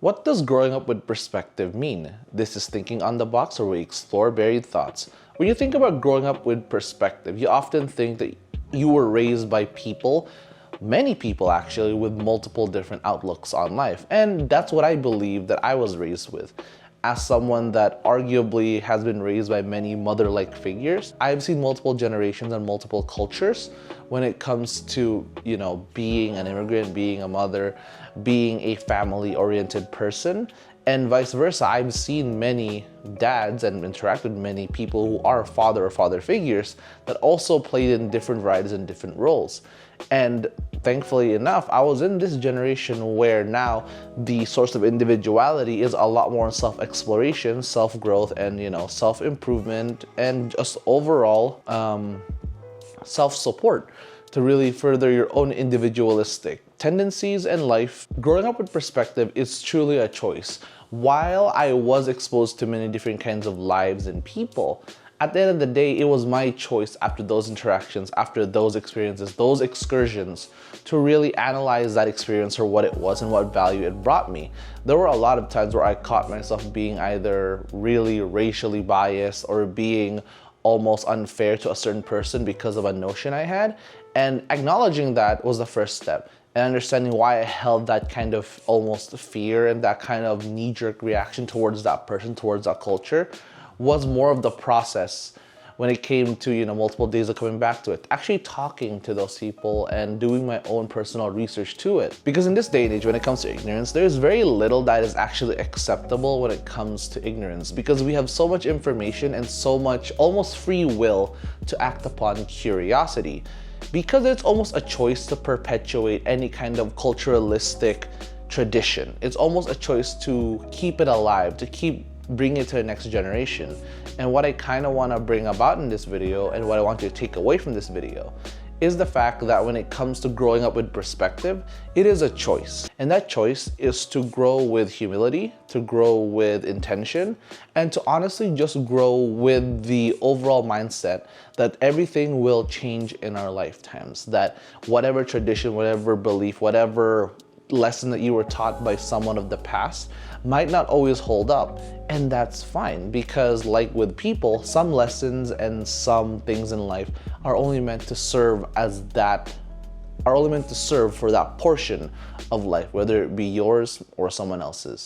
What does growing up with perspective mean? This is Thinking on the Box, where we explore buried thoughts. When you think about growing up with perspective, you often think that you were raised by people, many people actually, with multiple different outlooks on life. And that's what I believe that I was raised with. As someone that arguably has been raised by many mother-like figures, I've seen multiple generations and multiple cultures when it comes to, being an immigrant, being a mother, being a family-oriented person, and vice versa. I've seen many dads and interacted with many people who are father or father figures that also played in different varieties and different roles. And thankfully enough, I was in this generation where now the source of individuality is a lot more self-exploration, self-growth, and self-improvement, and just overall self-support to really further your own individualistic tendencies in life. Growing up with perspective is truly a choice. While I was exposed to many different kinds of lives and people, at the end of the day, it was my choice after those interactions, after those experiences, those excursions, to really analyze that experience for what it was and what value it brought me. There were a lot of times where I caught myself being either really racially biased or being almost unfair to a certain person because of a notion I had. And acknowledging that was the first step. And understanding why I held that kind of almost fear and that kind of knee-jerk reaction towards that person, towards that culture, was more of the process when it came to multiple days of coming back to it, actually talking to those people and doing my own personal research to it. Because in this day and age, when it comes to ignorance, there's very little that is actually acceptable when it comes to ignorance, because we have so much information and so much almost free will to act upon curiosity, because it's almost a choice to perpetuate any kind of culturalistic tradition. It's almost a choice to keep it alive, to bring it to the next generation. And what I kind of want to bring about in this video, and what I want you to take away from this video, is the fact that when it comes to growing up with perspective, it is a choice. And that choice is to grow with humility, to grow with intention, and to honestly just grow with the overall mindset that everything will change in our lifetimes. That whatever tradition, whatever belief, whatever lesson that you were taught by someone of the past might not always hold up, and that's fine, because like with people, some lessons and some things in life are only meant to serve for that portion of life, whether it be yours or someone else's.